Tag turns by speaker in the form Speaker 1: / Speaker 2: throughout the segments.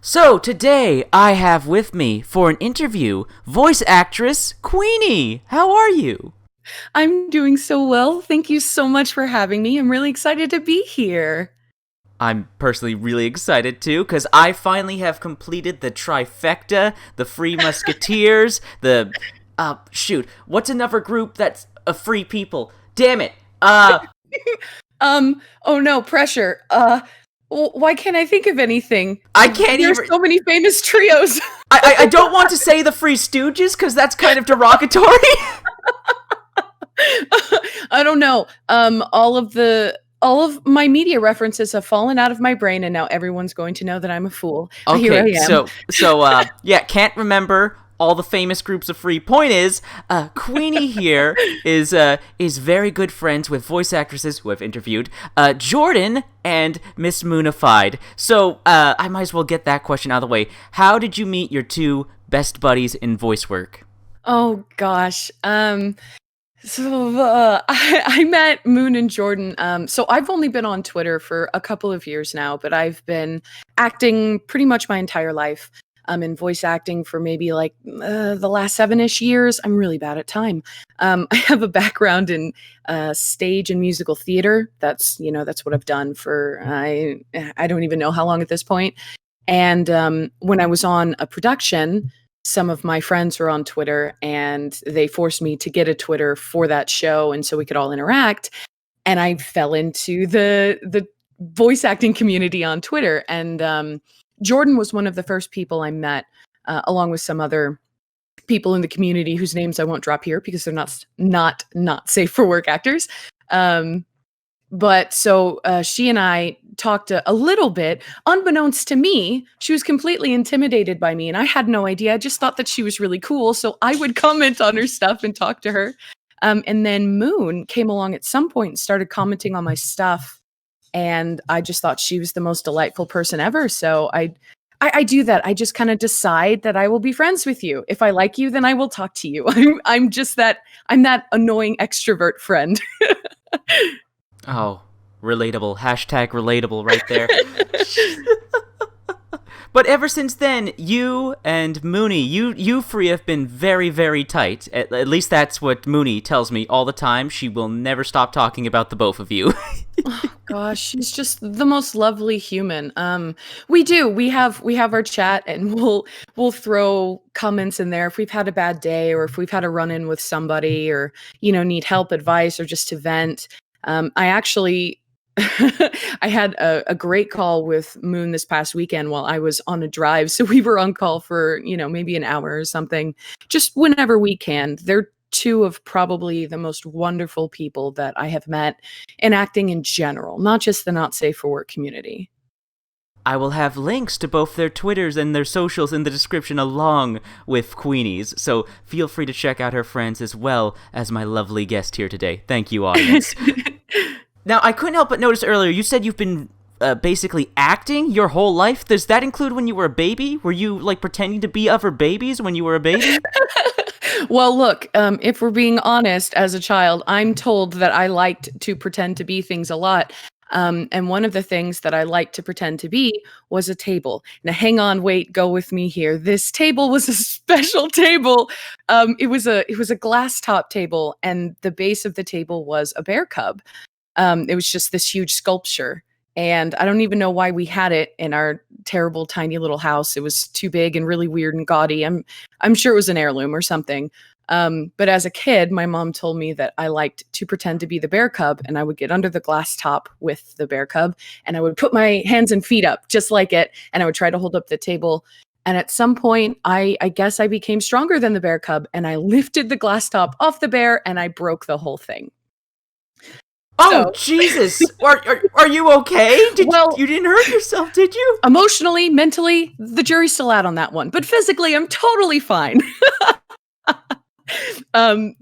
Speaker 1: So today I have with me for an interview voice actress Queenie. How are you?
Speaker 2: I'm doing so well. Thank you so much for having me. I'm really excited to be here.
Speaker 1: I'm personally really excited too, because I finally have completed the trifecta, the Free Musketeers, what's another group that's a free people? Damn it!
Speaker 2: Oh no, pressure. Why can't I think of anything?
Speaker 1: I can't
Speaker 2: There's
Speaker 1: even.
Speaker 2: so many famous trios.
Speaker 1: I don't want to say the Free Stooges, because that's kind of derogatory.
Speaker 2: I don't know. All of my media references have fallen out of my brain, and now everyone's going to know that I'm a fool. But here I am.
Speaker 1: Can't remember all the famous groups of free. Point is, Queenie here is very good friends with voice actresses who I've interviewed, Jordan and Miss Moonified. So I might as well get that question out of the way. How did you meet your two best buddies in voice work?
Speaker 2: Oh gosh. I met Moon and Jordan. So I've only been on Twitter for a couple of years now, but I've been acting pretty much my entire life. In voice acting for maybe like the last 7-ish years. I'm really bad at time. I have a background in stage and musical theater. That's what I've done for I don't even know how long at this point. And when I was on a production, some of my friends were on Twitter and they forced me to get a Twitter for that show. And so we could all interact. And I fell into the voice acting community on Twitter. And Jordan was one of the first people I met, along with some other people in the community whose names I won't drop here because they're not safe for work actors. But so she and I talked a little bit. Unbeknownst to me, she was completely intimidated by me, and I had no idea. I just thought that she was really cool, so I would comment on her stuff and talk to her. And then Moon came along at some point and started commenting on my stuff, and I just thought she was the most delightful person ever. So I do that. I just kind of decide that I will be friends with you. If I like you, then I will talk to you. I'm that annoying extrovert friend.
Speaker 1: Oh, relatable. Hashtag relatable right there. But ever since then, you and Mooney, you three have been very, very tight. At least that's what Mooney tells me all the time. She will never stop talking about the both of you.
Speaker 2: Oh, gosh, she's just the most lovely human. We have our chat, and we'll throw comments in there if we've had a bad day or if we've had a run-in with somebody or need help, advice, or just to vent. I actually I had a great call with Moon this past weekend while I was on a drive. So we were on call for, maybe an hour or something, just whenever we can. They're two of probably the most wonderful people that I have met in acting in general, not just the not safe for work community.
Speaker 1: I will have links to both their Twitters and their socials in the description along with Queenie's, so feel free to check out her friends as well as my lovely guest here today. Thank you, audience. Now, I couldn't help but notice earlier, you said you've been basically acting your whole life. Does that include when you were a baby? Were you, pretending to be other babies when you were a baby?
Speaker 2: Well, look, if we're being honest, as a child, I'm told that I liked to pretend to be things a lot. And one of the things that I liked to pretend to be was a table. Now, hang on, wait, go with me here. This table was a special table. It was a glass top table, and the base of the table was a bear cub. It was just this huge sculpture, and I don't even know why we had it in our terrible tiny little house. It was too big and really weird and gaudy. I'm sure it was an heirloom or something. But as a kid, my mom told me that I liked to pretend to be the bear cub, and I would get under the glass top with the bear cub, and I would put my hands and feet up just like it, and I would try to hold up the table. And at some point, I guess I became stronger than the bear cub, and I lifted the glass top off the bear, and I broke the whole thing.
Speaker 1: Oh, Jesus! Are you okay? You didn't hurt yourself, did you?
Speaker 2: Emotionally, mentally, the jury's still out on that one. But physically, I'm totally fine.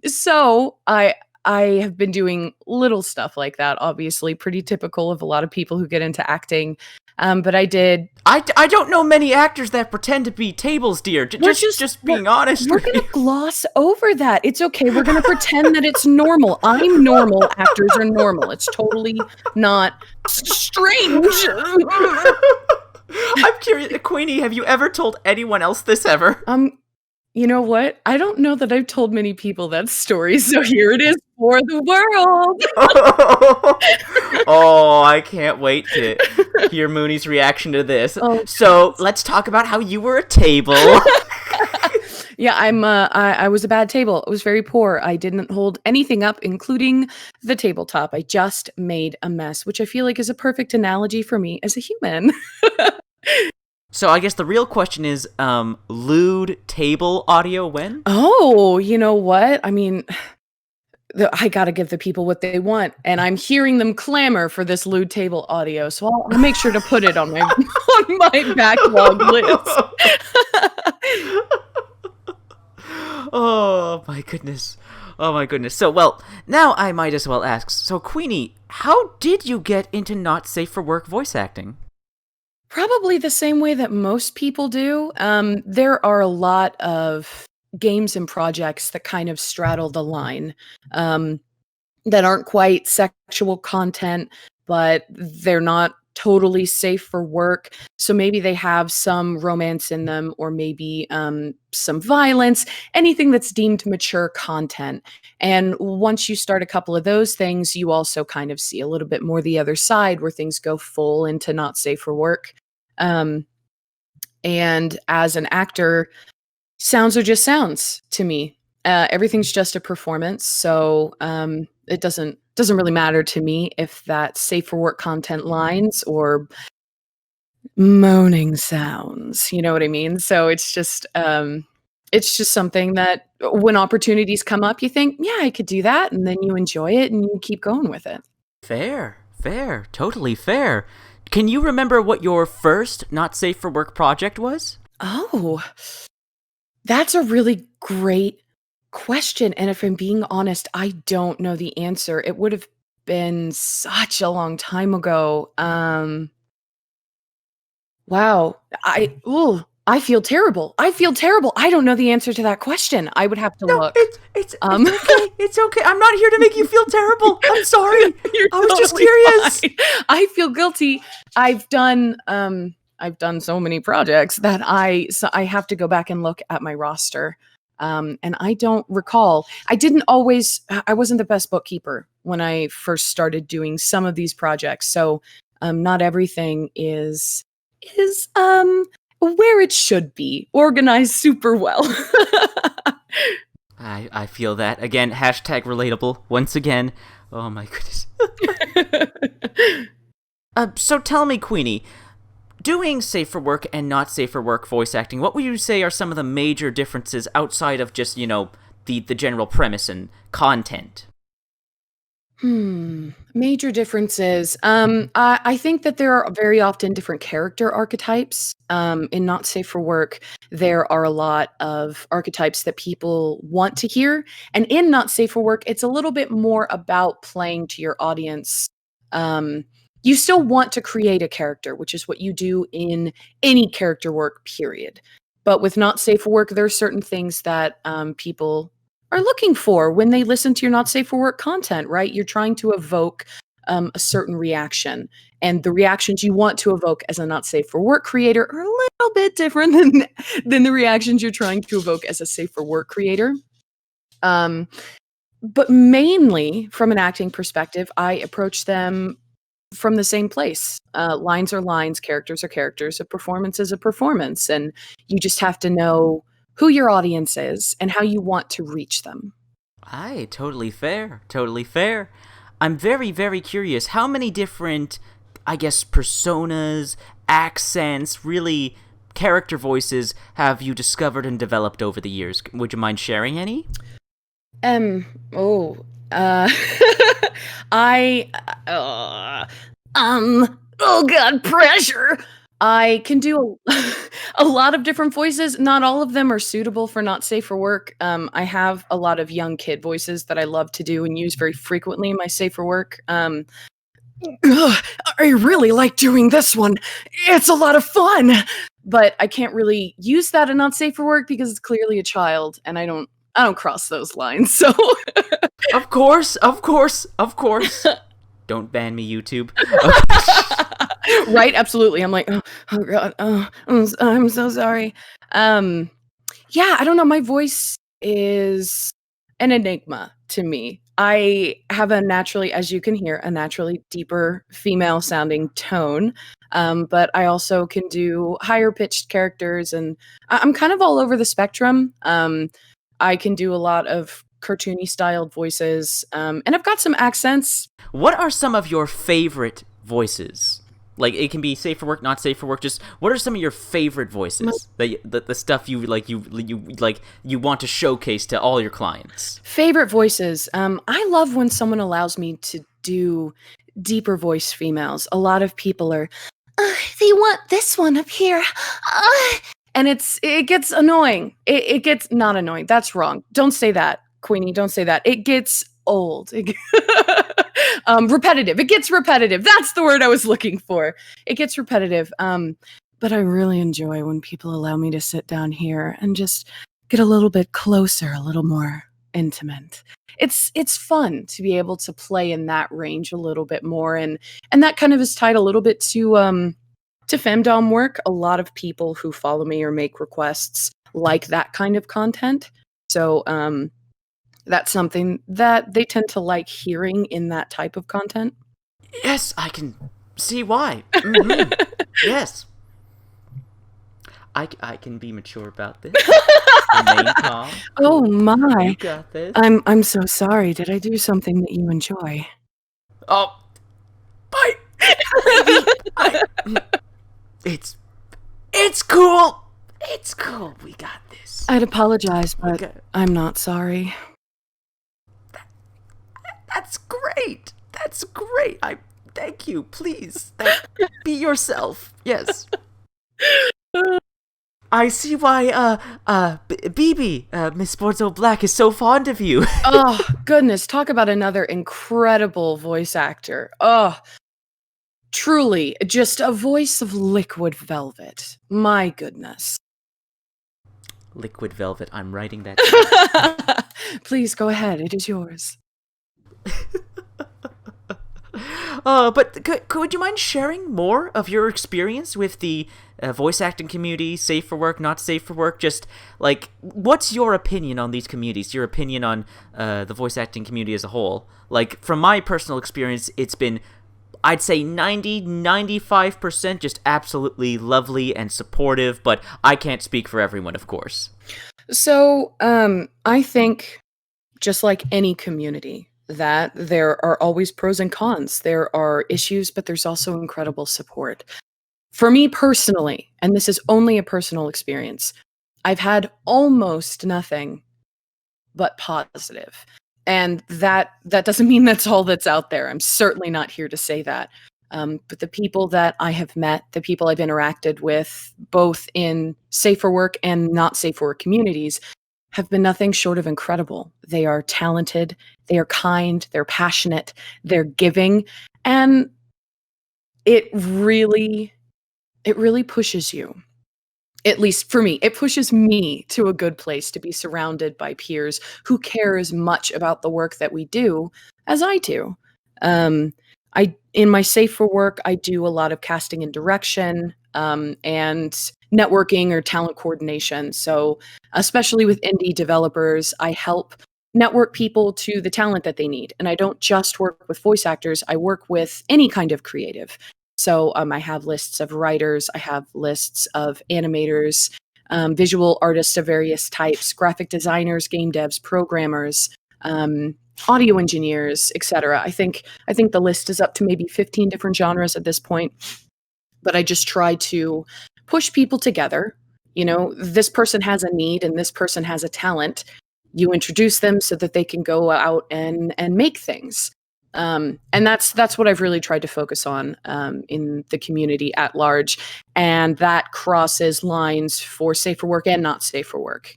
Speaker 2: So I have been doing little stuff like that, obviously, pretty typical of a lot of people who get into acting. But I did.
Speaker 1: I don't know many actors that pretend to be tables, dear. Just being honest.
Speaker 2: We're going to gloss over that. It's okay. We're going to pretend that it's normal. I'm normal. Actors are normal. It's totally not strange.
Speaker 1: I'm curious, Queenie, have you ever told anyone else this ever?
Speaker 2: You know what? I don't know that I've told many people that story, so here it is for the world.
Speaker 1: Oh, I can't wait to hear Mooney's reaction to this.
Speaker 2: Oh,
Speaker 1: So, let's talk about how you were a table.
Speaker 2: Yeah, I was a bad table. I was very poor. I didn't hold anything up, including the tabletop. I just made a mess, which I feel like is a perfect analogy for me as a human.
Speaker 1: So, I guess the real question is, lewd table audio when?
Speaker 2: Oh, you know what? I mean, I gotta give the people what they want, and I'm hearing them clamor for this lewd table audio, so I'll make sure to put it on my on my backlog list.
Speaker 1: Oh my goodness. Oh my goodness. So, well, now I might as well ask. So, Queenie, how did you get into not safe for work voice acting?
Speaker 2: Probably the same way that most people do. There are a lot of games and projects that kind of straddle the line, um, that aren't quite sexual content, but they're not totally safe for work. So maybe they have some romance in them, or maybe some violence, anything that's deemed mature content. And once you start a couple of those things, you also kind of see a little bit more the other side where things go full into not safe for work. Um, and as an actor, sounds are just sounds to me. Everything's just a performance, so it doesn't really matter to me if that's safe for work content lines or moaning sounds. You know what I mean? So it's just something that when opportunities come up, you think, yeah, I could do that, and then you enjoy it and you keep going with it.
Speaker 1: Fair, totally fair. Can you remember what your first not safe for work project was?
Speaker 2: Oh, that's a really great question, and if I'm being honest, I don't know the answer. It would have been such a long time ago. Wow. I feel terrible. I feel terrible. I don't know the answer to that question. I would have to
Speaker 1: No,
Speaker 2: look.
Speaker 1: it's okay. It's okay. I'm not here to make you feel terrible. I'm sorry.
Speaker 2: You're
Speaker 1: I was just
Speaker 2: totally
Speaker 1: curious.
Speaker 2: fine. I feel guilty. I've done so many projects that I have to go back and look at my roster. And I don't recall. I wasn't the best bookkeeper when I first started doing some of these projects. So not everything is where it should be, organized super well.
Speaker 1: I feel that. Again, hashtag relatable. Once again. Oh my goodness. So tell me, Queenie, doing safe for work and not safe for work voice acting, what would you say are some of the major differences outside of just, the general premise and content?
Speaker 2: Major differences. I think that there are very often different character archetypes. In Not Safe for Work, there are a lot of archetypes that people want to hear. And in Not Safe for Work, it's a little bit more about playing to your audience. You still want to create a character, which is what you do in any character work, period. But with Not Safe for Work, there are certain things that people are looking for when they listen to your Not Safe for Work content, right? You're trying to evoke a certain reaction. And the reactions you want to evoke as a Not Safe for Work creator are a little bit different than the reactions you're trying to evoke as a Safe for Work creator. But mainly from an acting perspective, I approach them from the same place. Lines are lines, characters are characters, a performance is a performance. And you just have to know who your audience is and how you want to reach them.
Speaker 1: Aye, totally fair. Totally fair. I'm very, very curious. How many different, I guess, personas, accents, really character voices have you discovered and developed over the years? Would you mind sharing any?
Speaker 2: Oh, I, oh God, pressure. I can do a lot of different voices. Not all of them are suitable for Not Safe for Work. I have a lot of young kid voices that I love to do and use very frequently in my Safe for Work. I really like doing this one. It's a lot of fun. But I can't really use that in Not Safe for Work because it's clearly a child, and I don't cross those lines. So
Speaker 1: Of course. Don't ban me, YouTube.
Speaker 2: Right? Absolutely. I'm like, oh God, I'm so sorry. Yeah, I don't know. My voice is an enigma to me. I have a naturally, as you can hear, a naturally deeper female sounding tone. But I also can do higher pitched characters, and I'm kind of all over the spectrum. I can do a lot of cartoony styled voices, and I've got some accents.
Speaker 1: What are some of your favorite voices? Like, it can be safe for work, not safe for work. Just what are some of your favorite voices? The stuff you like, you want to showcase to all your clients.
Speaker 2: Favorite voices. I love when someone allows me to do deeper voice females. A lot of people are, they want this one up here. And it gets annoying. It gets not annoying. That's wrong. Don't say that, Queenie. Don't say that. It gets old. Repetitive. It gets repetitive. That's the word I was looking for. It gets repetitive. But I really enjoy when people allow me to sit down here and just get a little bit closer, a little more intimate. It's fun to be able to play in that range a little bit more, and that kind of is tied a little bit to femdom work. A lot of people who follow me or make requests like that kind of content. So that's something that they tend to like hearing in that type of content.
Speaker 1: Yes, I can see why. Mm-hmm. Yes. I can be mature about this. Remain calm.
Speaker 2: Oh my.
Speaker 1: You got this.
Speaker 2: I'm so sorry. Did I do something that you enjoy?
Speaker 1: Oh, bye. It's cool. It's cool. We got this.
Speaker 2: I'd apologize, but I'm not sorry.
Speaker 1: That's great. That's great. Thank you. Please, be yourself. Yes. I see why BB, Miss Sporzo Black, is so fond of you.
Speaker 2: Oh, goodness. Talk about another incredible voice actor. Oh, truly, just a voice of liquid velvet. My goodness.
Speaker 1: Liquid velvet. I'm writing that down.
Speaker 2: Please go ahead. It is yours.
Speaker 1: But would you mind sharing more of your experience with the voice acting community, safe for work, not safe for work? Just, like, what's your opinion on these communities, your opinion on the voice acting community as a whole? Like, from my personal experience, it's been, I'd say 95% just absolutely lovely and supportive, but I can't speak for everyone, of course.
Speaker 2: So, I think, just like any community, that there are always pros and cons. There are issues, but there's also incredible support. For me personally, and this is only a personal experience, I've had almost nothing but positive. And that doesn't mean that's all that's out there. I'm certainly not here to say that. But the people that I have met, the people I've interacted with, both in safe for work and not safe for work communities, have been nothing short of incredible. They are talented, they are kind, they're passionate, they're giving, and it really pushes you. At least for me, it pushes me to a good place to be surrounded by peers who care as much about the work that we do as I do. In my safe for work, I do a lot of casting and direction, and networking or talent coordination. So, especially with indie developers, I help network people to the talent that they need. And I don't just work with voice actors, I work with any kind of creative. So, I have lists of writers, I have lists of animators, visual artists of various types, graphic designers, game devs, programmers, audio engineers, etc. I think the list is up to maybe 15 different genres at this point. But I just try to push people together. You know, this person has a need and this person has a talent. You introduce them so that they can go out and make things. And that's what I've really tried to focus on in the community at large. And that crosses lines for safe for work and not safe for work.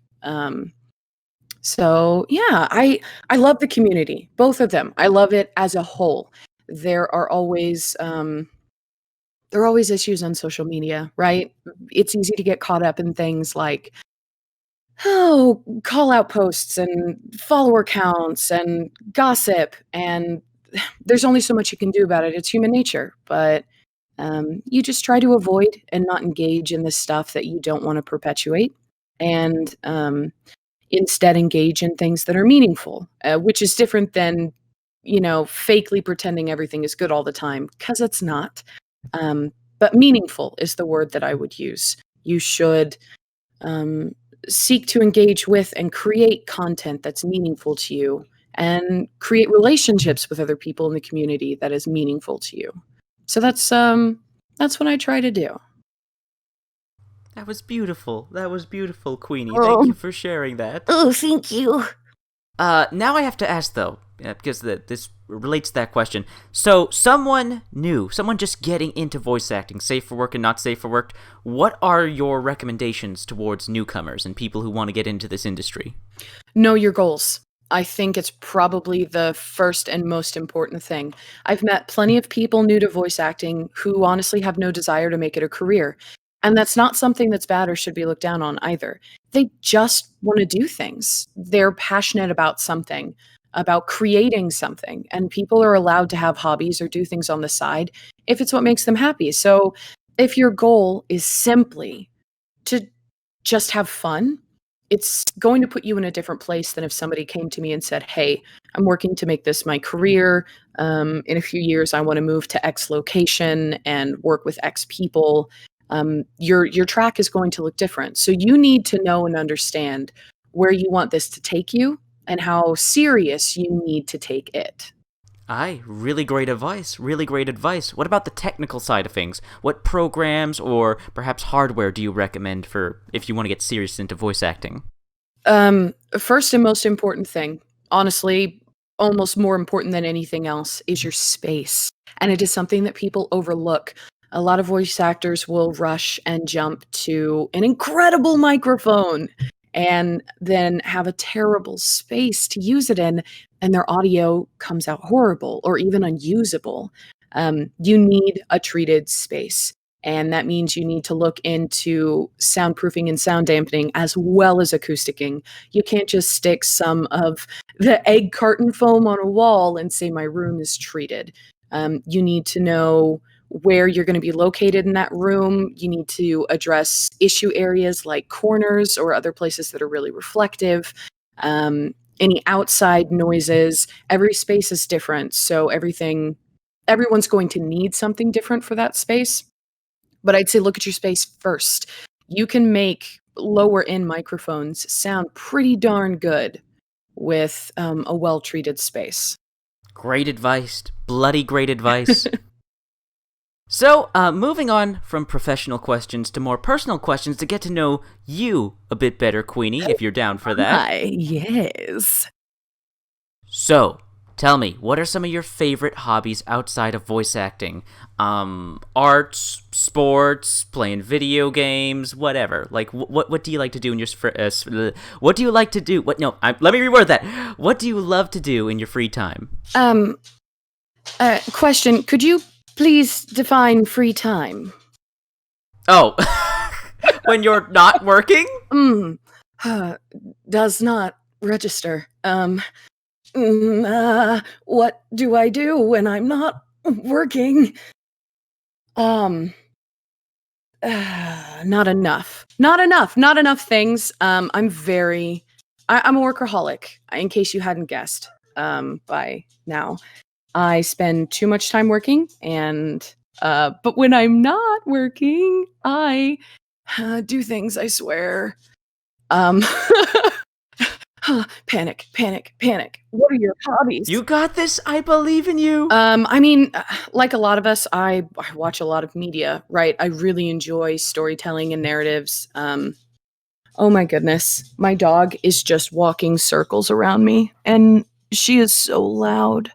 Speaker 2: So yeah, I love the community, both of them. I love it as a whole. There are always issues on social media, right? It's easy to get caught up in things like, oh, call out posts and follower counts and gossip, and there's only so much you can do about it. It's human nature, but You just try to avoid and not engage in the stuff that you don't want to perpetuate, and instead engage in things that are meaningful, which is different than, fakely pretending everything is good all the time, because it's not. But meaningful is the word that I would use. You should um, seek to engage with and create content that's meaningful to you, and create relationships with other people in the community that is meaningful to you. So that's what I try to do.
Speaker 1: That was beautiful. That was beautiful, Queenie. Thank
Speaker 2: Oh,
Speaker 1: you for sharing that.
Speaker 2: oh, thank you.
Speaker 1: Now I have to ask though, because this relates to that question. So, someone new, someone just getting into voice acting, safe for work and not safe for work. What are your recommendations towards newcomers and people who want to get into this industry?
Speaker 2: Know your goals. I think it's probably the first and most important thing. I've met plenty of people new to voice acting who honestly have no desire to make it a career. And that's not something that's bad or should be looked down on either. They just want to do things. They're passionate about something, about creating something. And people are allowed to have hobbies or do things on the side if it's what makes them happy. So if your goal is simply to just have fun, it's going to put you in a different place than if somebody came to me and said, "Hey, I'm working to make this my career. In a few years, I want to move to X location and work with X people." Your track is going to look different. So you need to know and understand where you want this to take you and how serious you need to take it.
Speaker 1: Aye, really great advice. Really great advice. What about the technical side of things? What programs or perhaps hardware do you recommend for if you want to get serious into voice acting?
Speaker 2: First and most important thing, honestly, almost more important than anything else, is your space. And it is something that people overlook. A lot of voice actors will rush and jump to an incredible microphone and then have a terrible space to use it in, and their audio comes out horrible or even unusable. You need a treated space. And that means you need to look into soundproofing and sound dampening as well as acousticking. You can't just stick some of the egg carton foam on a wall and say, "My room is treated." You need to know where you're going to be located in that room. You need to address issue areas like corners or other places that are really reflective. Any outside noises. Every space is different. So everyone's going to need something different for that space. But I'd say look at your space first. You can make lower end microphones sound pretty darn good with a well treated space.
Speaker 1: Great advice. Bloody great advice. So, moving on from professional questions to more personal questions to get to know you a bit better, Queenie, if you're down for that.
Speaker 2: Hi, yes.
Speaker 1: So, tell me, what are some of your favorite hobbies outside of voice acting? Arts, sports, playing video games, whatever. Like, what do you like to do in your what do you like to do? Let me reword that. What do you love to do in your free time?
Speaker 2: Question, could you please define free time?
Speaker 1: Oh, when you're not working?
Speaker 2: Does not register. What do I do when I'm not working? Not enough. Not enough things. I'm a workaholic, in case you hadn't guessed, by now. I spend too much time working, and but when I'm not working, I do things, I swear. Panic, panic, panic. What are your hobbies?
Speaker 1: You got this. I believe in you.
Speaker 2: I mean, like a lot of us, I watch a lot of media, right? I really enjoy storytelling and narratives. Oh my goodness. My dog is just walking circles around me, and she is so loud.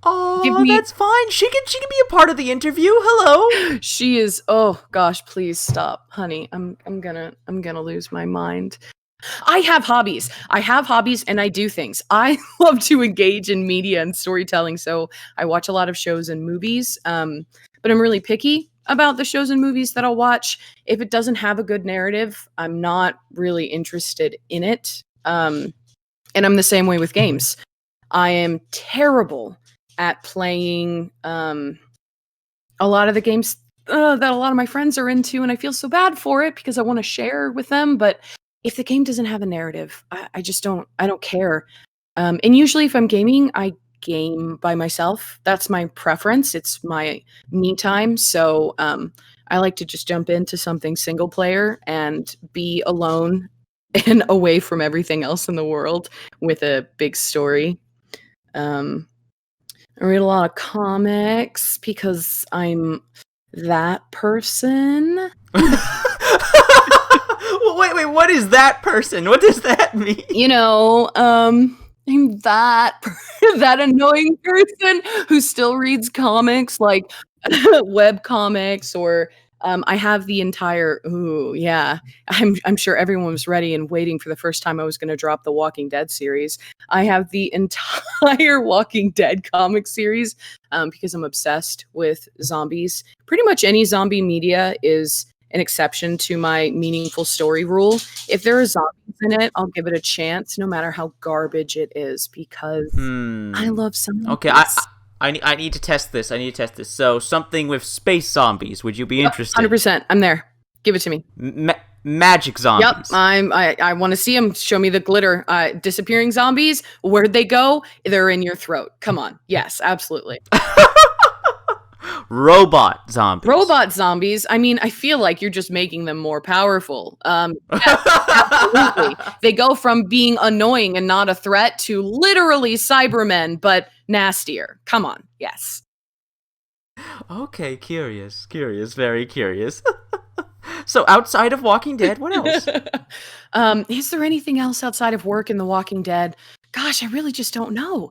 Speaker 1: Oh, that's fine. She can be a part of the interview. Hello.
Speaker 2: She is. Oh gosh, please stop, honey. I'm gonna lose my mind. I have hobbies and I do things. I love to engage in media and storytelling. So I watch a lot of shows and movies. But I'm really picky about the shows and movies that I'll watch. If it doesn't have a good narrative, I'm not really interested in it. And I'm the same way with games. I am terrible at playing a lot of the games that a lot of my friends are into, and I feel so bad for it because I want to share with them. But if the game doesn't have a narrative, I just don't. I don't care. And usually, if I'm gaming, I game by myself. That's my preference. It's my me time. So I like to just jump into something single player and be alone and away from everything else in the world with a big story. I read a lot of comics because I'm that person.
Speaker 1: Well, wait, what is that person? What does that mean?
Speaker 2: You know, I'm that that annoying person who still reads comics, like web comics, or I have the entire. Ooh, yeah, I'm sure everyone was ready and waiting for the first time I was going to drop the Walking Dead series. I have the entire Walking Dead comic series because I'm obsessed with zombies. Pretty much any zombie media is an exception to my meaningful story rule. If there are zombies in it, I'll give it a chance, no matter how garbage it is, because I love zombies.
Speaker 1: Okay, I need to test this. I need to test this. So something with space zombies. Would you be interested?
Speaker 2: 100%. I'm there. Give it to me.
Speaker 1: Magic zombies.
Speaker 2: Yep. I want to see them. Show me the glitter. Disappearing zombies. Where'd they go? They're in your throat. Come on. Yes, absolutely.
Speaker 1: Robot zombies.
Speaker 2: Robot zombies. I mean, I feel like you're just making them more powerful. Yes, absolutely. They go from being annoying and not a threat to literally Cybermen, but nastier. Come on. Yes.
Speaker 1: Okay, curious, very curious. So outside of Walking Dead, what else?
Speaker 2: Is there anything else outside of work in The Walking Dead? Gosh, I really just don't know.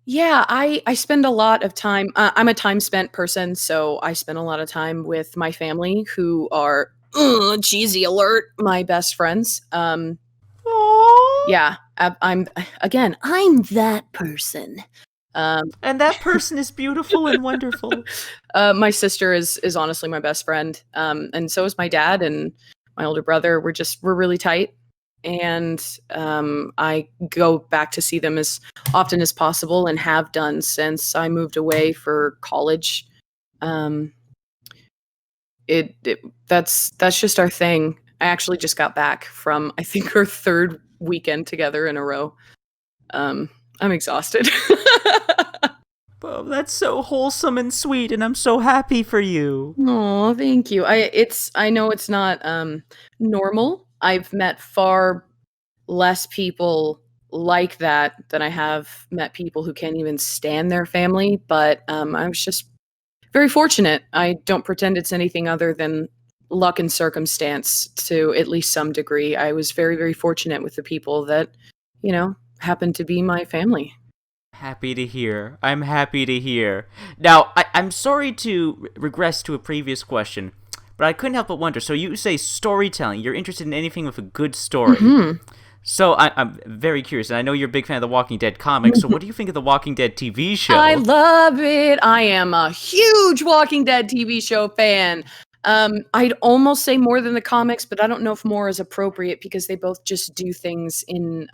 Speaker 2: Yeah, I spend a lot of time. I'm a time spent person, so I spend a lot of time with my family, who are cheesy alert, my best friends. Yeah, I'm that person.
Speaker 1: And that person is beautiful and wonderful.
Speaker 2: My sister is honestly my best friend, and so is my dad and my older brother. We're really tight, and I go back to see them as often as possible, and have done since I moved away for college. That's just our thing. I actually just got back from, I think, our third weekend together in a row. I'm exhausted.
Speaker 1: Well, that's so wholesome and sweet, and I'm so happy for you.
Speaker 2: Oh, thank you. I know it's not normal. I've met far less people like that than I have met people who can't even stand their family, but I was just very fortunate. I don't pretend it's anything other than luck and circumstance to at least some degree. I was very, very fortunate with the people that, happened to be my family.
Speaker 1: Happy to hear. I'm happy to hear. Now, I'm sorry to regress to a previous question, but I couldn't help but wonder. So you say storytelling. You're interested in anything with a good story.
Speaker 2: Mm-hmm.
Speaker 1: So I'm very curious, and I know you're a big fan of the Walking Dead comics, so what do you think of the Walking Dead TV show?
Speaker 2: I love it. I am a huge Walking Dead TV show fan. I'd almost say more than the comics, but I don't know if more is appropriate because they both just do things in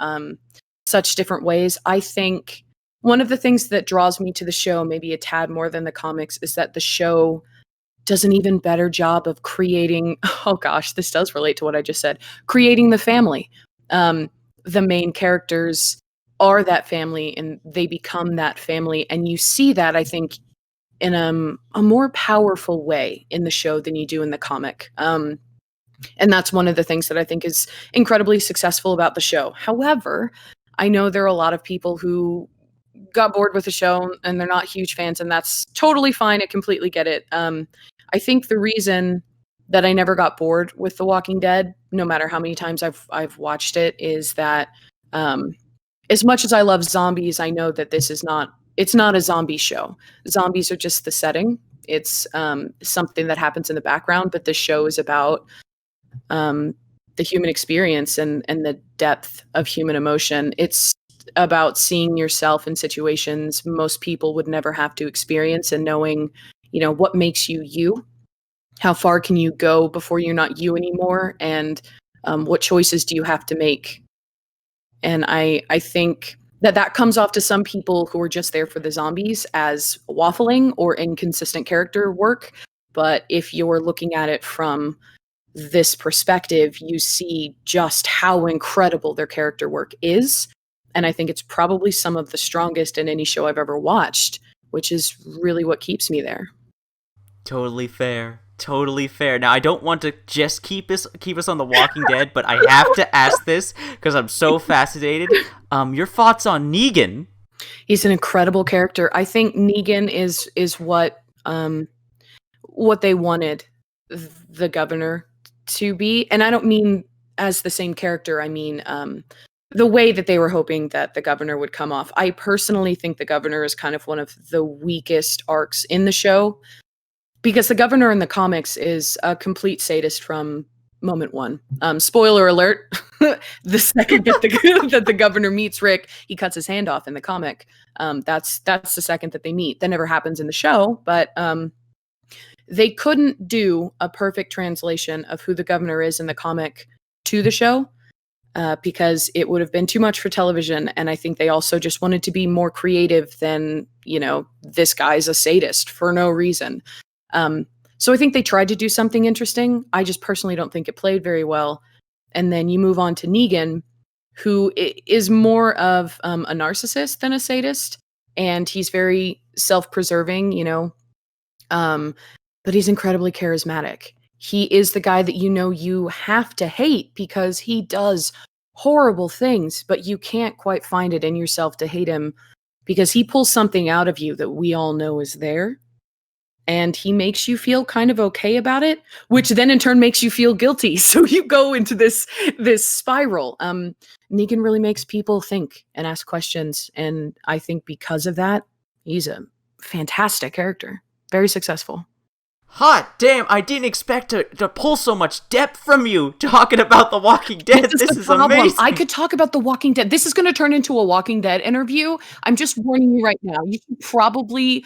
Speaker 2: such different ways. I think one of the things that draws me to the show, maybe a tad more than the comics, is that the show does an even better job of creating, oh gosh, this does relate to what I just said, creating the family. The main characters are that family, and they become that family. And you see that, I think, in a more powerful way in the show than you do in the comic. And that's one of the things that I think is incredibly successful about the show. However, I know there are a lot of people who got bored with the show and they're not huge fans, and that's totally fine. I completely get it. I think the reason that I never got bored with The Walking Dead, no matter how many times I've watched it, is that as much as I love zombies, I know that it's not a zombie show. Zombies are just the setting. It's something that happens in the background, but this show is about the human experience and the depth of human emotion. It's about seeing yourself in situations most people would never have to experience, and knowing, what makes you you. How far can you go before you're not you anymore? And what choices do you have to make? And I think that comes off to some people who are just there for the zombies as waffling or inconsistent character work. But if you're looking at it from this perspective, you see just how incredible their character work is. And I think it's probably some of the strongest in any show I've ever watched, which is really what keeps me there.
Speaker 1: Totally fair. Totally fair. Now, I don't want to just keep us on The Walking Dead, but I have to ask this because I'm so fascinated. Your thoughts on Negan?
Speaker 2: He's an incredible character. I think Negan is what they wanted the governor to be, and I don't mean as the same character. I mean the way that they were hoping that the governor would come off. I personally think the governor is kind of one of the weakest arcs in the show, because the governor in the comics is a complete sadist from moment one. Spoiler alert: the second that the governor meets Rick, he cuts his hand off in the comic. That's the second that they meet. That never happens in the show, but they couldn't do a perfect translation of who the governor is in the comic to the show because it would have been too much for television. And I think they also just wanted to be more creative than, this guy's a sadist for no reason. So I think they tried to do something interesting. I just personally don't think it played very well. And then you move on to Negan, who is more of a narcissist than a sadist. And he's very self-preserving, but he's incredibly charismatic. He is the guy that you have to hate because he does horrible things, but you can't quite find it in yourself to hate him because he pulls something out of you that we all know is there. And he makes you feel kind of okay about it, which then in turn makes you feel guilty. So you go into this spiral. Negan really makes people think and ask questions. And I think because of that, he's a fantastic character. Very successful.
Speaker 1: Hot damn, I didn't expect to pull so much depth from you talking about The Walking Dead. This is amazing.
Speaker 2: I could talk about The Walking Dead. This is going to turn into a Walking Dead interview. I'm just warning you right now. You should probably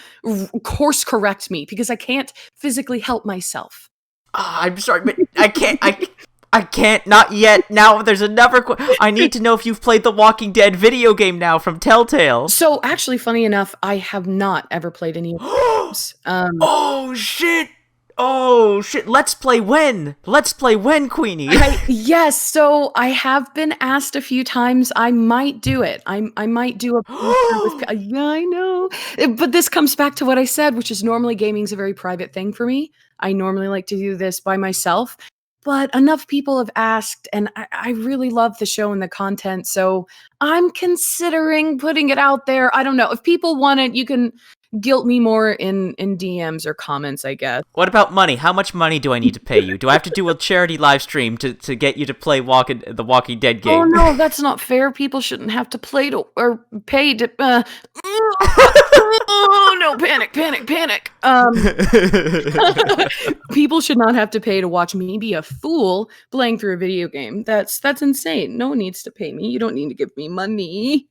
Speaker 2: course correct me because I can't physically help myself.
Speaker 1: I'm sorry, but I can't. I can't, not yet. Now there's another I need to know if you've played the Walking Dead video game now from Telltale.
Speaker 2: So actually, funny enough, I have not ever played any of the games.
Speaker 1: Oh shit! Oh shit! Let's play when, Queenie.
Speaker 2: Yes, so I have been asked a few times. I might do it. I might do a yeah, I know. But this comes back to what I said, which is normally gaming's a very private thing for me. I normally like to do this by myself. But enough people have asked, and I really love the show and the content, so I'm considering putting it out there. I don't know. If people want it, you can guilt me more in DMs or comments, I guess.
Speaker 1: What about money? How much money do I need to pay you? Do I have to do a charity live stream to get you to play the Walking Dead game?
Speaker 2: Oh no, that's not fair. People shouldn't have to play to or pay to. Oh no! Panic! People should not have to pay to watch me be a fool playing through a video game. That's insane. No one needs to pay me. You don't need to give me money.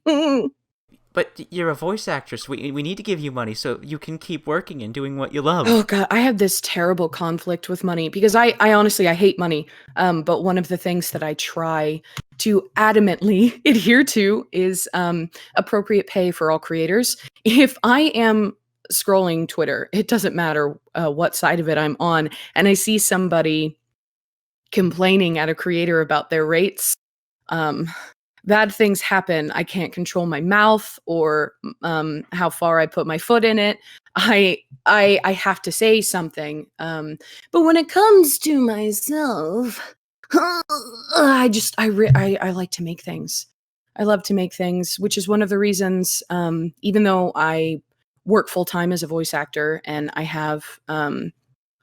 Speaker 1: But you're a voice actress. We need to give you money so you can keep working and doing what you love.
Speaker 2: Oh god, I have this terrible conflict with money because I honestly I hate money. But one of the things that I try to adamantly adhere to is appropriate pay for all creators. If I am scrolling Twitter, it doesn't matter what side of it I'm on, and I see somebody complaining at a creator about their rates, bad things happen. I can't control my mouth or how far I put my foot in it. I have to say something. But when it comes to myself, I like to make things. I love to make things, which is one of the reasons, even though I work full time as a voice actor and I have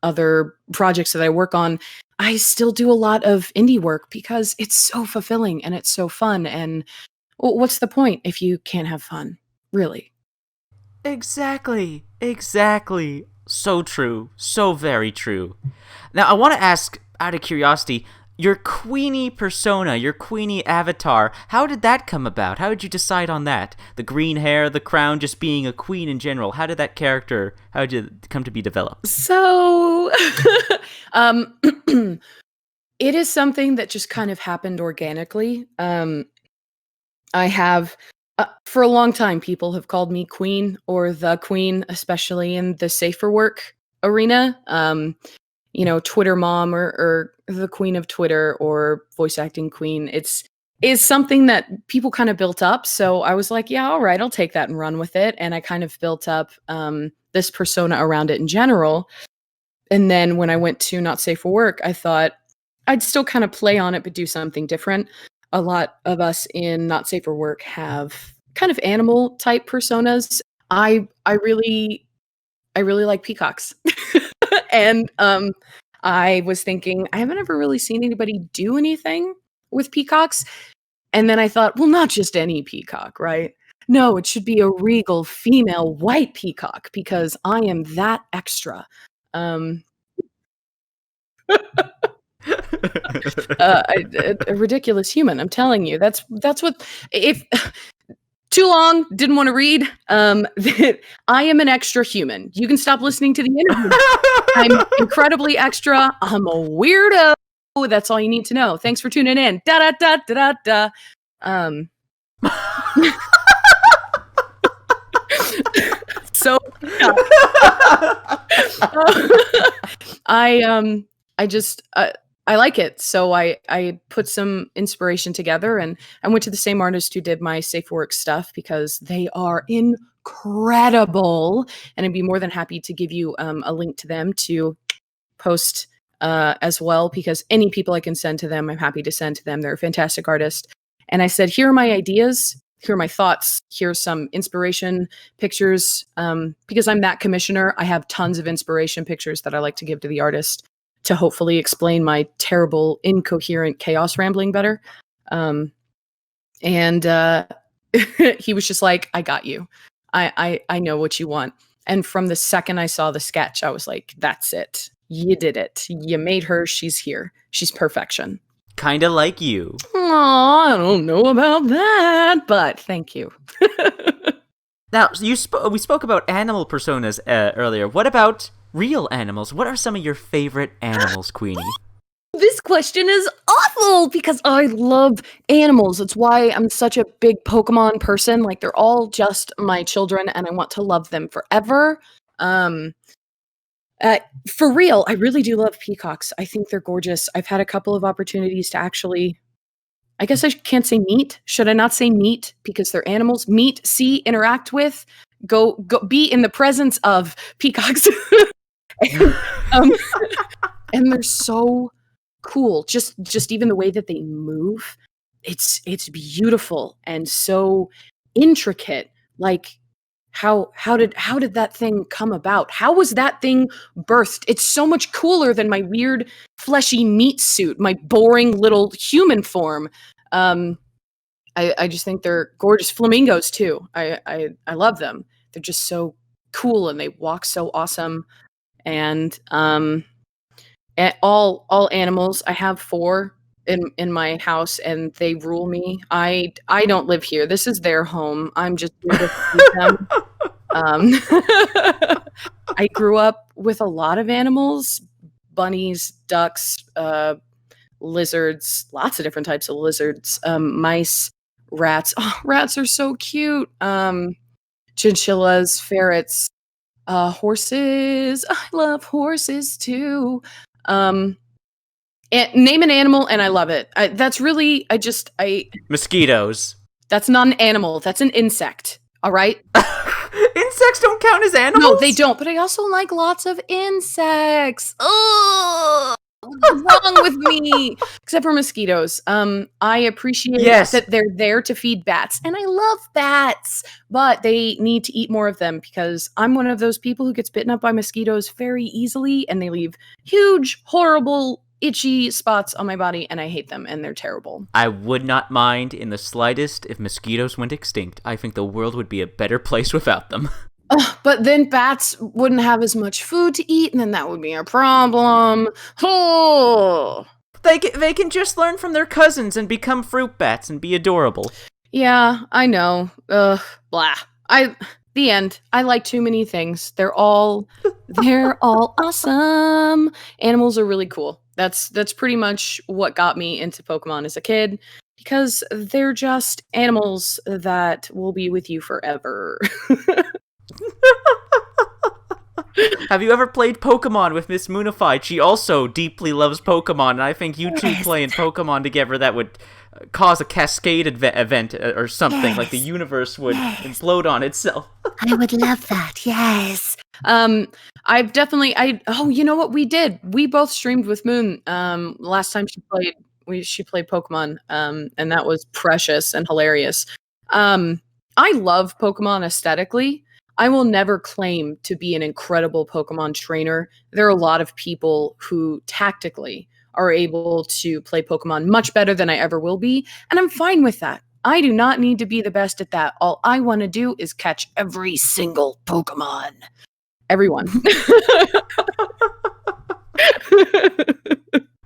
Speaker 2: other projects that I work on, I still do a lot of indie work because it's so fulfilling and it's so fun. And what's the point if you can't have fun? Really?
Speaker 1: Exactly. So true. So very true. Now, I want to ask, out of curiosity, your Queenie persona, your Queenie avatar, how did that come about? How did you decide on that? The green hair, the crown, just being a queen in general. How did it come to be developed?
Speaker 2: So, it is something that just kind of happened organically. I have For a long time, people have called me Queen or the Queen, especially in the safer work arena. Twitter mom or the Queen of Twitter or voice acting queen. Is something that people kind of built up. So I was like, yeah, all right, I'll take that and run with it. And I kind of built up this persona around it in general. And then when I went to Not Safe for Work, I thought I'd still kind of play on it, but do something different. A lot of us in Not Safe for Work have kind of animal type personas. I really like peacocks. And I was thinking, I haven't ever really seen anybody do anything with peacocks. And then I thought, well, not just any peacock, right? No, it should be a regal female white peacock because I am that extra. A ridiculous human, I'm telling you. That's what if too long, didn't want to read. I am an extra human. You can stop listening to the interview. I'm incredibly extra. I'm a weirdo. That's all you need to know. Thanks for tuning in. Da da da da da da. So yeah. I like it. So I put some inspiration together, and I went to the same artist who did my Safe Work stuff because they are incredible. And I'd be more than happy to give you a link to them to post as well, because any people I can send to them, I'm happy to send to them. They're a fantastic artist. And I said, here are my ideas. Here are my thoughts. Here's some inspiration pictures. Because I'm that commissioner, I have tons of inspiration pictures that I like to give to the artist to hopefully explain my terrible, incoherent chaos rambling better. And he was just like, I got you. I know what you want. And from the second I saw the sketch, I was like, that's it. You did it. You made her. She's here. She's perfection.
Speaker 1: Kind of like you.
Speaker 2: Aw, I don't know about that, but thank you.
Speaker 1: Now, we spoke about animal personas earlier. What about real animals? What are some of your favorite animals, Queenie?
Speaker 2: This question is awful because I love animals. It's why I'm such a big Pokemon person. Like, they're all just my children, and I want to love them forever. For real, I really do love peacocks. I think they're gorgeous. I've had a couple of opportunities to actually, I guess I can't say meet. Should I not say meet because they're animals? Meet, see, interact with, go be in the presence of peacocks. And they're so cool. Just even the way that they move, it's beautiful and so intricate. Like, how did that thing come about? How was that thing birthed? It's so much cooler than my weird fleshy meat suit, my boring little human form. I just think they're gorgeous. Flamingos too. I love them. They're just so cool and they walk so awesome. And all animals. I have 4 in my house, and they rule me. I don't live here. This is their home. I'm just here to feed them. I grew up with a lot of animals: bunnies, ducks, lizards, lots of different types of lizards, mice, rats. Oh, rats are so cute. Chinchillas, ferrets, horses. I love horses too. And name an animal and I love it.
Speaker 1: Mosquitoes.
Speaker 2: That's not an animal. That's an insect. All right.
Speaker 1: Insects don't count as animals?
Speaker 2: No, they don't. But I also like lots of insects. Oh, what's wrong with me? Except for mosquitoes. I appreciate that they're there to feed bats, and I love bats, but they need to eat more of them because I'm one of those people who gets bitten up by mosquitoes very easily, and they leave huge, horrible, itchy spots on my body, and I hate them, and they're terrible.
Speaker 1: I would not mind in the slightest if mosquitoes went extinct. I think the world would be a better place without them.
Speaker 2: But then bats wouldn't have as much food to eat, and then that would be a problem. Oh.
Speaker 1: They can just learn from their cousins and become fruit bats and be adorable.
Speaker 2: Yeah, I know. Blah. The end. I like too many things. They're all awesome. Animals are really cool. That's pretty much what got me into Pokemon as a kid. because they're just animals that will be with you forever.
Speaker 1: Have you ever played Pokemon with Miss Moonified? She also deeply loves Pokemon, and I think you two playing Pokemon together, that would cause a cascade event or something, like the universe would implode on itself.
Speaker 3: I would love that, yes.
Speaker 2: I've definitely, you know what we did? We both streamed with Moon, last time she played Pokemon, and that was precious and hilarious. I love Pokemon aesthetically. I will never claim to be an incredible Pokemon trainer. There are a lot of people who tactically are able to play Pokemon much better than I ever will be, and I'm fine with that. I do not need to be the best at that. All I want to do is catch every single Pokemon. Everyone.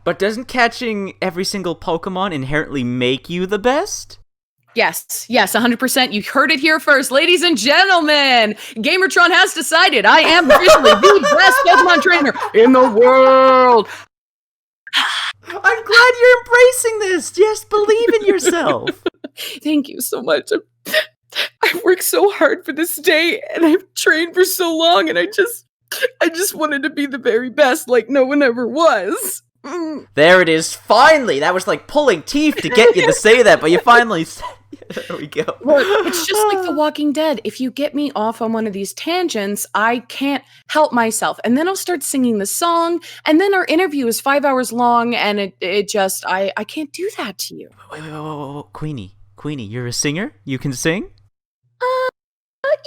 Speaker 1: But doesn't catching every single Pokemon inherently make you the best?
Speaker 2: Yes, 100%. You heard it here first. Ladies and gentlemen, Gamertron has decided I am officially the best Pokemon trainer in the world.
Speaker 1: I'm glad you're embracing this. Just believe in yourself.
Speaker 2: Thank you so much. I've worked so hard for this day, and I've trained for so long, and I just wanted to be the very best, like no one ever was.
Speaker 1: There it is, finally! That was like pulling teeth to get you to say that, but you finally said it. There we go.
Speaker 2: Look, it's just like The Walking Dead. If you get me off on one of these tangents, I can't help myself. And then I'll start singing the song, and then our interview is 5 hours long, and it just, I can't do that to you.
Speaker 1: Wait. Queenie, you're a singer? You can sing?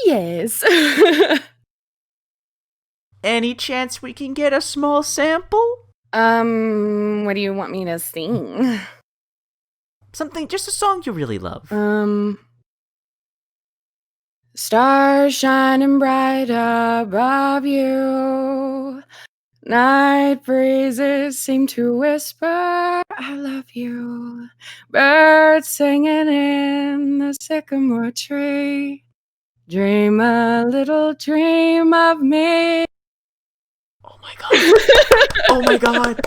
Speaker 2: Yes.
Speaker 1: Any chance we can get a small sample?
Speaker 2: What do you want me to sing?
Speaker 1: Something, just a song you really love.
Speaker 2: Stars shining bright above you. Night breezes seem to whisper, I love you. Birds singing in the sycamore tree. Dream a little dream of me.
Speaker 1: Oh my god. Oh my god.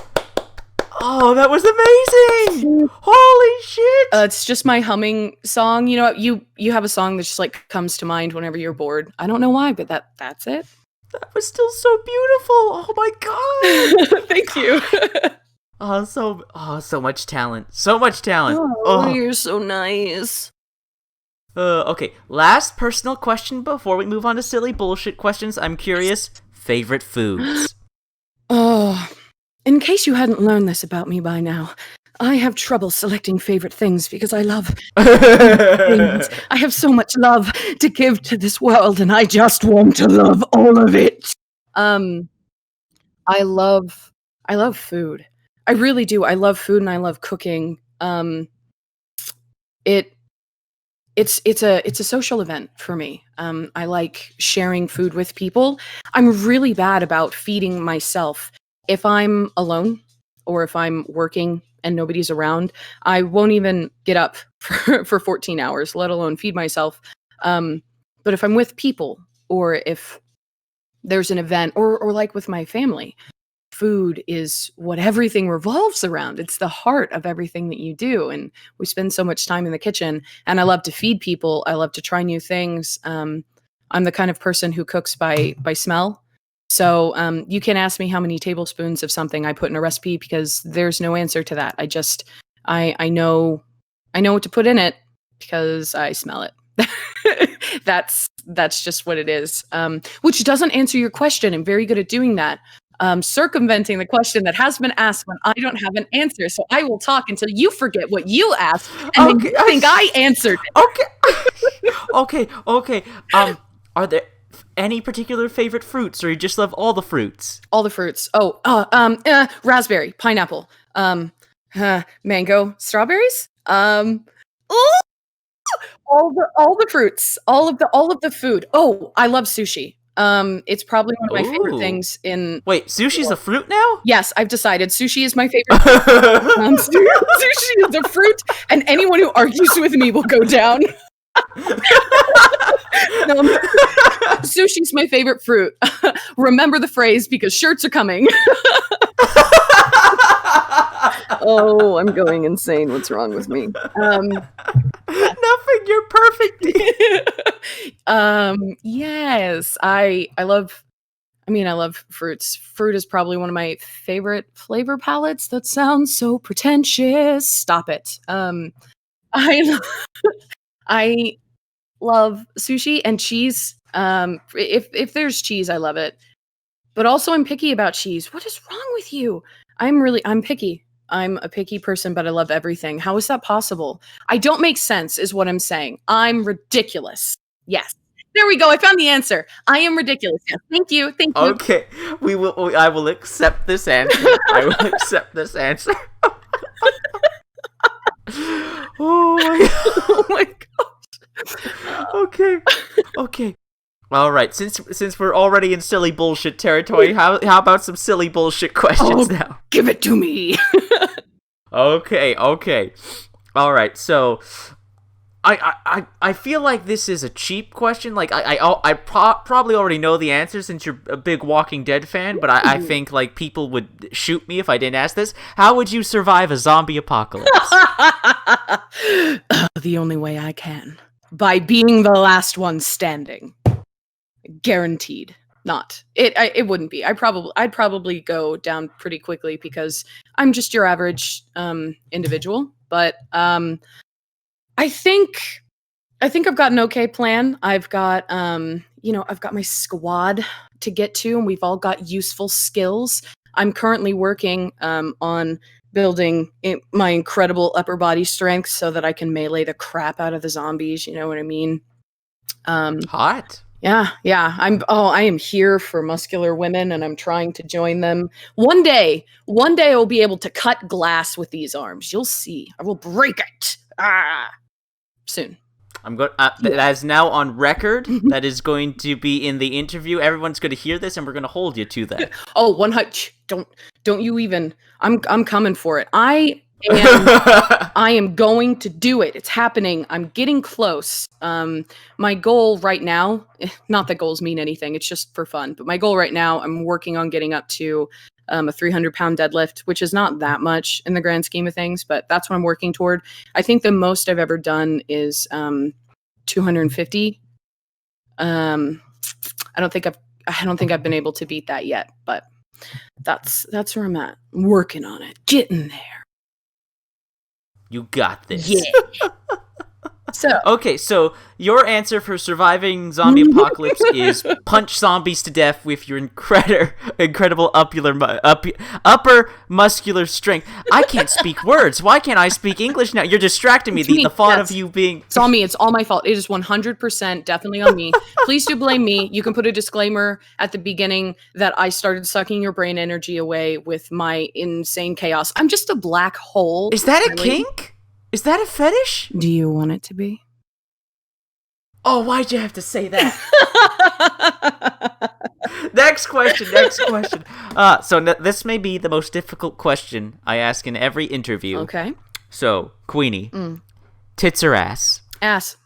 Speaker 1: Oh, that was amazing! Holy shit!
Speaker 2: It's just my humming song. You know, you have a song that just like comes to mind whenever you're bored. I don't know why, but that's it.
Speaker 1: That was still so beautiful. Oh my god!
Speaker 2: Thank you.
Speaker 1: So much talent. So much talent.
Speaker 2: Oh, you're so nice.
Speaker 1: Okay, last personal question before we move on to silly bullshit questions. I'm curious. Favorite foods?
Speaker 2: Oh, in case you hadn't learned this about me by now, I have trouble selecting favorite things because I love things. I have so much love to give to this world, and I just want to love all of it. I love food. I really do. I love food and I love cooking. It's a social event for me. I like sharing food with people. I'm really bad about feeding myself. If I'm alone or if I'm working and nobody's around, I won't even get up for 14 hours, let alone feed myself. But if I'm with people or if there's an event or like with my family, food is what everything revolves around. It's the heart of everything that you do. And we spend so much time in the kitchen, and I love to feed people. I love to try new things. I'm the kind of person who cooks by smell. So you can ask me how many tablespoons of something I put in a recipe because there's no answer to that. I know what to put in it because I smell it. That's just what it is. Which doesn't answer your question. I'm very good at doing that. Circumventing the question that has been asked when I don't have an answer. So I will talk until you forget what you asked and then you think I answered it.
Speaker 1: Okay. Are there any particular favorite fruits, or you just love all the fruits?
Speaker 2: All the fruits. Raspberry, pineapple, mango, strawberries. All the fruits, all of the food. Oh, I love sushi. It's probably one of my favorite things in...
Speaker 1: Wait, sushi's a fruit now?
Speaker 2: Yes, I've decided. Sushi is my favorite fruit. Sushi is a fruit, and anyone who argues with me will go down. Sushi's my favorite fruit. Remember the phrase, because shirts are coming. Oh, I'm going insane. What's wrong with me?
Speaker 1: Nothing. You're perfect.
Speaker 2: Yes, I love. I love fruits. Fruit is probably one of my favorite flavor palettes. That sounds so pretentious. Stop it. I I love sushi and cheese. If there's cheese, I love it. But also, I'm picky about cheese. What is wrong with you? I'm picky. I'm a picky person, but I love everything. How is that possible? I don't make sense, is what I'm saying. I'm ridiculous. Yes. There we go. I found the answer. I am ridiculous. Yes. Thank you. Thank you.
Speaker 1: Okay, I will accept this answer. I will accept this answer. Oh my god.
Speaker 2: Oh my god.
Speaker 1: Okay. All right. Since we're already in silly bullshit territory, how about some silly bullshit questions now?
Speaker 2: Give it to me.
Speaker 1: Okay. All right. So, I feel like this is a cheap question. Like I probably already know the answer since you're a big Walking Dead fan, but I think like people would shoot me if I didn't ask this. How would you survive a zombie apocalypse?
Speaker 2: The only way I can. By being the last one standing. Guaranteed. Not. It wouldn't be. I'd probably go down pretty quickly because I'm just your average individual. But I think I've got an okay plan. I've got I've got my squad to get to, and we've all got useful skills. I'm currently working on building my incredible upper body strength so that I can melee the crap out of the zombies. You know what I mean?
Speaker 1: Hot.
Speaker 2: Yeah. I am here for muscular women, and I'm trying to join them. One day I will be able to cut glass with these arms. You'll see. I will break it. Soon.
Speaker 1: I'm going. That is now on record. That is going to be in the interview. Everyone's going to hear this, and we're going to hold you to that.
Speaker 2: Oh, don't you even. I'm coming for it. I am going to do it. It's happening. I'm getting close. My goal right now, not that goals mean anything, it's just for fun, but my goal right now, I'm working on getting up to a 300-pound deadlift, which is not that much in the grand scheme of things, but that's what I'm working toward. I think the most I've ever done is 250. I don't think I've been able to beat that yet, but that's where I'm at. I'm working on it. Getting there.
Speaker 1: You got this.
Speaker 2: Yeah.
Speaker 1: So your answer for surviving zombie apocalypse is punch zombies to death with your incredible upper muscular strength. I can't speak words. Why can't I speak English now? You're distracting me. The thought of you being...
Speaker 2: It's all me. It's all my fault. It is 100% definitely on me. Please do blame me. You can put a disclaimer at the beginning that I started sucking your brain energy away with my insane chaos. I'm just a black hole.
Speaker 1: Is that a kink? Is that a fetish?
Speaker 2: Do you want it to be?
Speaker 1: Oh, why'd you have to say that? Next question. This may be the most difficult question I ask in every interview.
Speaker 2: Okay.
Speaker 1: So, Queenie, tits or ass?
Speaker 2: Ass.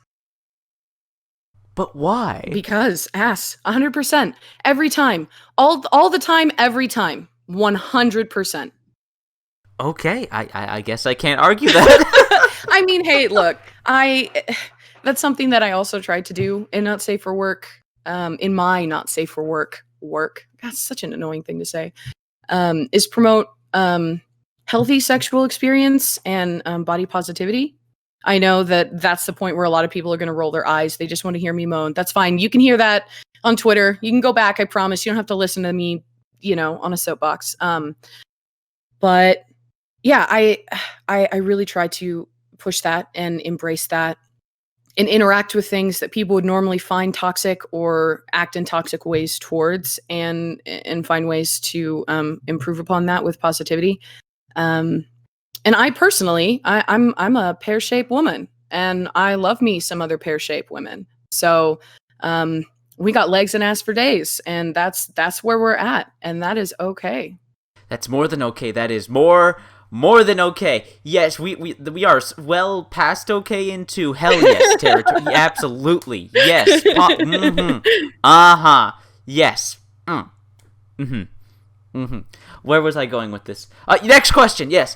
Speaker 1: But why?
Speaker 2: Because ass. 100%. Every time. All the time, every time. 100%.
Speaker 1: Okay, I guess I can't argue that.
Speaker 2: I mean, hey, look, that's something that I also tried to do in Not Safe for Work, in my Not Safe for Work. That's such an annoying thing to say, is promote healthy sexual experience and body positivity. I know that that's the point where a lot of people are going to roll their eyes. They just want to hear me moan. That's fine. You can hear that on Twitter. You can go back. I promise. You don't have to listen to me, on a soapbox. But yeah, I really try to push that and embrace that and interact with things that people would normally find toxic or act in toxic ways towards, and find ways to improve upon that with positivity. And I personally, I'm a pear-shaped woman, and I love me some other pear-shaped women. So we got legs and ass for days, and that's where we're at, and that is okay.
Speaker 1: That's more than okay. That is more than okay. Yes, we are well past okay into hell yes territory. Absolutely. Yes. Mm-hmm. Uh-huh. Yes. Mm-hmm. Mm-hmm. Where was I going with this? Next question. Yes.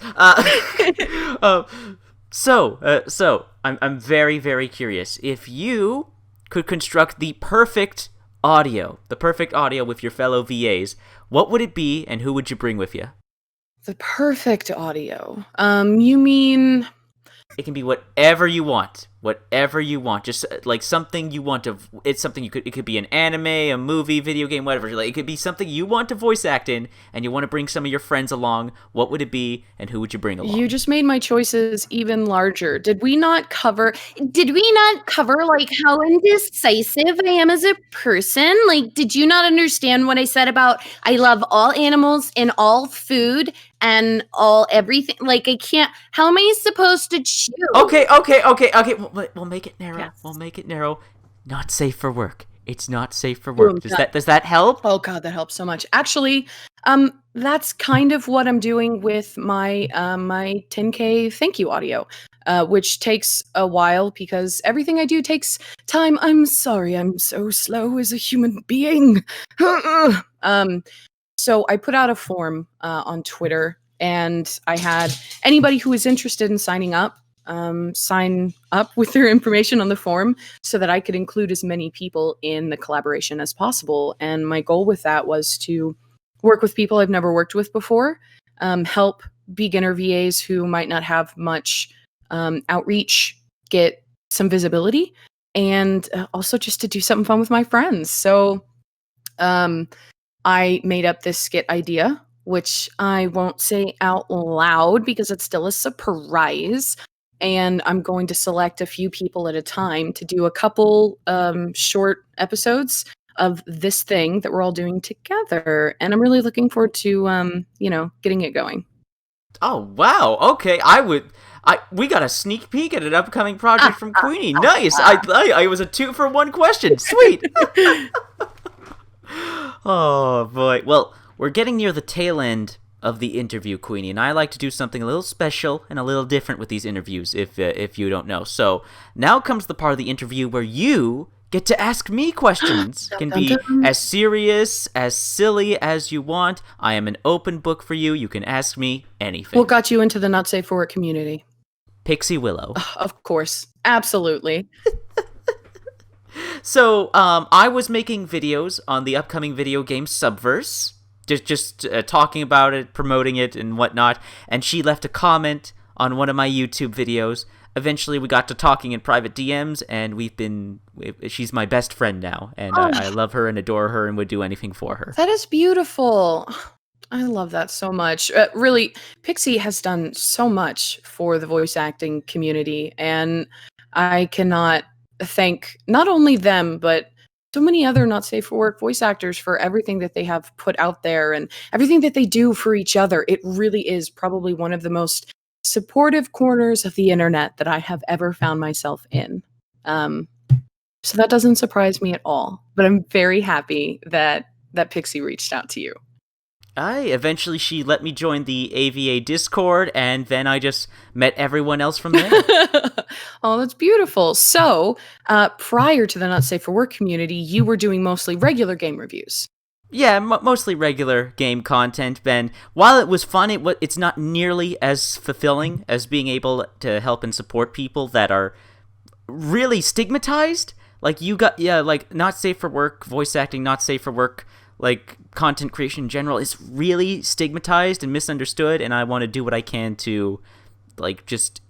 Speaker 1: So I'm very, very curious. If you could construct the perfect audio with your fellow VAs, what would it be, and who would you bring with you?
Speaker 2: The perfect audio. You mean
Speaker 1: It can be whatever you want. Whatever you want. Just like something you want to. It's something you could. It could be an anime, a movie, video game, whatever. Like it could be something you want to voice act in, and you want to bring some of your friends along. What would it be, and who would you bring along?
Speaker 2: you just made my choices even larger. Did we not cover like how indecisive I am as a person? Like, did you not understand what I said about I love all animals and all food and all everything? Like, I can't. How am I supposed to choose?
Speaker 1: Okay. We'll make it narrow.
Speaker 2: Yes.
Speaker 1: We'll make it narrow. Not safe for work. It's not safe for work.
Speaker 2: Boom,
Speaker 1: Does that help?
Speaker 2: Oh God, that helps so much. Actually, that's kind of what I'm doing with my my 10K thank you audio, which takes a while because everything I do takes time. I'm sorry, I'm so slow as a human being. So I put out a form on Twitter, and I had anybody who was interested in signing up sign up with their information on the form so that I could include as many people in the collaboration as possible. And my goal with that was to work with people I've never worked with before, help beginner VAs who might not have much outreach get some visibility, and also just to do something fun with my friends. So I made up this skit idea, which I won't say out loud because it's still a surprise. And I'm going to select a few people at a time to do a couple short episodes of this thing that we're all doing together. And I'm really looking forward to, getting it going.
Speaker 1: Oh wow. Okay. We got a sneak peek at an upcoming project from Queenie. Nice. I was a 2-for-1 question. Sweet. Oh boy. Well, we're getting near the tail end of the interview, Queenie, and I like to do something a little special and a little different with these interviews, if you don't know. So now comes the part of the interview where you get to ask me questions. It can be as serious, as silly as you want. I am an open book for you. You can ask me anything.
Speaker 2: What got you into the Not Safe for Work community?
Speaker 1: Pixie Willow.
Speaker 2: Of course. Absolutely.
Speaker 1: So, I was making videos on the upcoming video game Subverse, just talking about it, promoting it, and whatnot, and she left a comment on one of my YouTube videos. Eventually, we got to talking in private DMs, and she's my best friend now, and I love her and adore her and would do anything for her.
Speaker 2: That is beautiful. I love that so much. Really, Pixie has done so much for the voice acting community, and I cannot thank not only them, but so many other Not Safe for Work voice actors for everything that they have put out there and everything that they do for each other. It really is probably one of the most supportive corners of the internet that I have ever found myself in. So that doesn't surprise me at all, but I'm very happy that Pixie reached out to you.
Speaker 1: Eventually she let me join the AVA Discord, and then I just met everyone else from there.
Speaker 2: Oh, that's beautiful. So, prior to the Not Safe for Work community, you were doing mostly regular game reviews.
Speaker 1: Yeah, mostly regular game content, Ben. While it was fun, it's not nearly as fulfilling as being able to help and support people that are really stigmatized. Like, like, Not Safe for Work, voice acting, Not Safe for Work, like, content creation in general is really stigmatized and misunderstood, and I want to do what I can to, like, just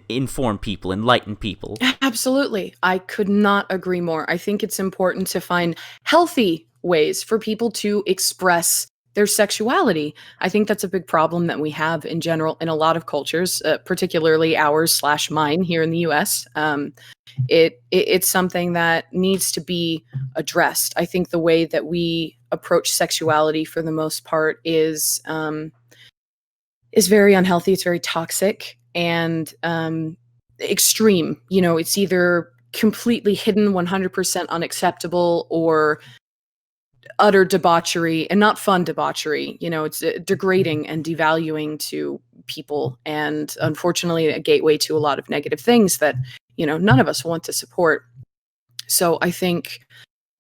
Speaker 1: inform people, enlighten people.
Speaker 2: Absolutely. I could not agree more. I think it's important to find healthy ways for people to express their sexuality. I think that's a big problem that we have in general in a lot of cultures, particularly ours/mine here in the US. It's something that needs to be addressed. I think the way that we approach sexuality for the most part is very unhealthy. It's very toxic and extreme. You know, it's either completely hidden, 100% unacceptable, or utter debauchery, and not fun debauchery. You know, it's degrading and devaluing to people, and unfortunately a gateway to a lot of negative things that, you know, none of us want to support. So I think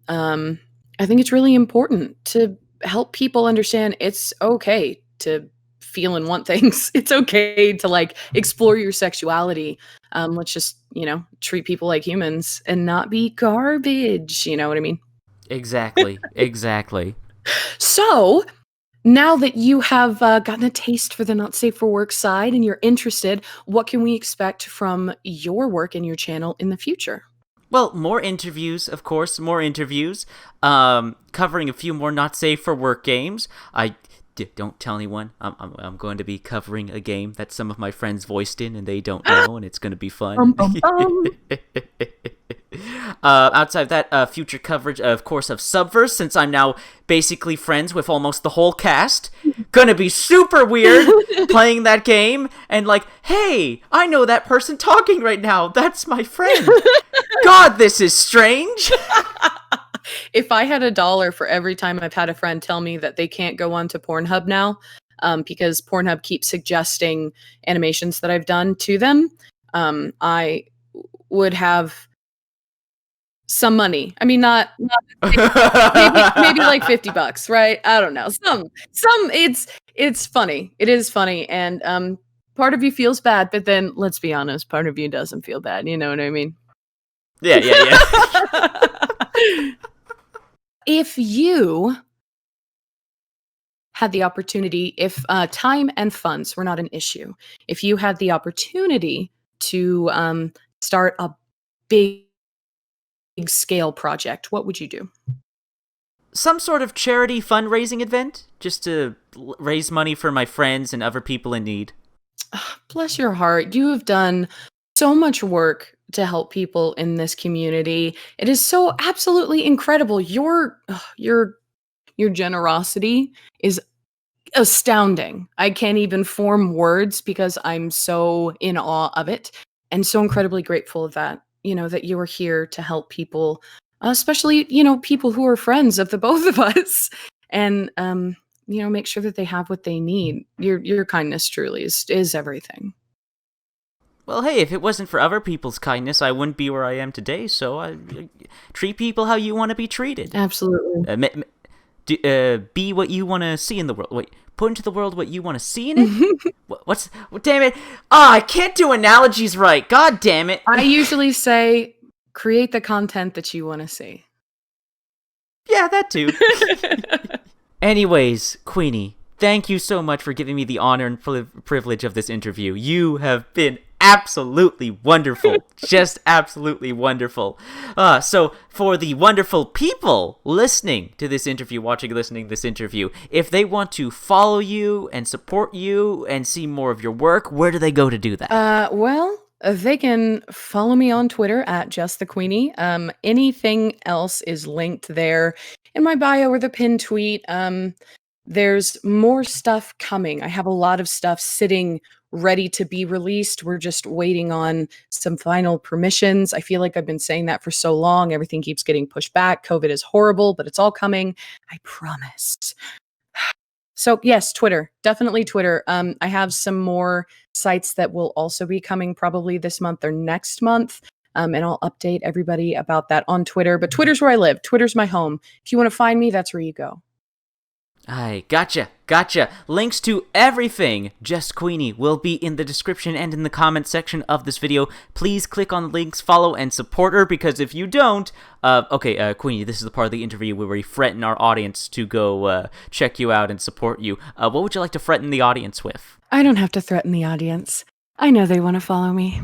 Speaker 2: it's really important to help people understand it's okay to feel and want things. It's okay to like explore your sexuality. Let's just, treat people like humans and not be garbage. You know what I mean?
Speaker 1: Exactly. Exactly.
Speaker 2: So now that you have gotten a taste for the not safe for work side and you're interested, what can we expect from your work and your channel in the future?
Speaker 1: Well, more interviews, of course, more interviews. Covering a few more not safe for work games. Don't tell anyone. I'm going to be covering a game that some of my friends voiced in and they don't know, and it's going to be fun. Outside of that, future coverage, of course, of Subverse, since I'm now basically friends with almost the whole cast. Gonna be super weird playing that game and like, hey, I know that person talking right now. That's my friend. God, this is strange.
Speaker 2: If I had $1 for every time I've had a friend tell me that they can't go on to Pornhub now, because Pornhub keeps suggesting animations that I've done to them, I would have some money. I mean, not maybe like $50, right? I don't know. Some it's funny. It is funny, and part of you feels bad, but then let's be honest, part of you doesn't feel bad. You know what I mean?
Speaker 1: Yeah.
Speaker 2: If you had the opportunity, if time and funds were not an issue, if you had the opportunity to start a big scale project, what would you do?
Speaker 1: Some sort of charity fundraising event, just to raise money for my friends and other people in need.
Speaker 2: Bless your heart. You have done so much work to help people in this community. It is so absolutely incredible. Your generosity is astounding. I can't even form words because I'm so in awe of it and so incredibly grateful that, that you are here to help people, especially, people who are friends of the both of us, and make sure that they have what they need. Your kindness truly is everything.
Speaker 1: Well, hey, if it wasn't for other people's kindness, I wouldn't be where I am today, so I treat people how you want to be treated.
Speaker 2: Absolutely.
Speaker 1: Be what you want to see in the world. Wait, put into the world what you want to see in it? Damn it. I can't do analogies right. God damn it.
Speaker 2: I usually say, create the content that you want to see.
Speaker 1: Yeah, that too. Anyways, Queenie, thank you so much for giving me the honor and privilege of this interview. You have been absolutely wonderful. Just absolutely wonderful. So for the wonderful people listening to this interview, listening to this interview, if they want to follow you and support you and see more of your work, where do they go to do that?
Speaker 2: Well, they can follow me on Twitter at JustTheQueenie. Anything else is linked there in my bio or the pinned tweet. There's more stuff coming. I have a lot of stuff sitting ready to be released. We're just waiting on some final permissions. I feel like I've been saying that for so long. Everything keeps getting pushed back. COVID is horrible, but it's all coming. I promise. So yes, Twitter, definitely Twitter. I have some more sites that will also be coming probably this month or next month. And I'll update everybody about that on Twitter. But Twitter's where I live. Twitter's my home. If you want to find me, that's where you go.
Speaker 1: Aye, gotcha. Links to everything Just Queenie will be in the description and in the comment section of this video. Please click on the links, follow, and support her, because if you don't... Queenie, this is the part of the interview where we threaten our audience to go check you out and support you. What would you like to threaten the audience with?
Speaker 2: I don't have to threaten the audience. I know they want to follow me.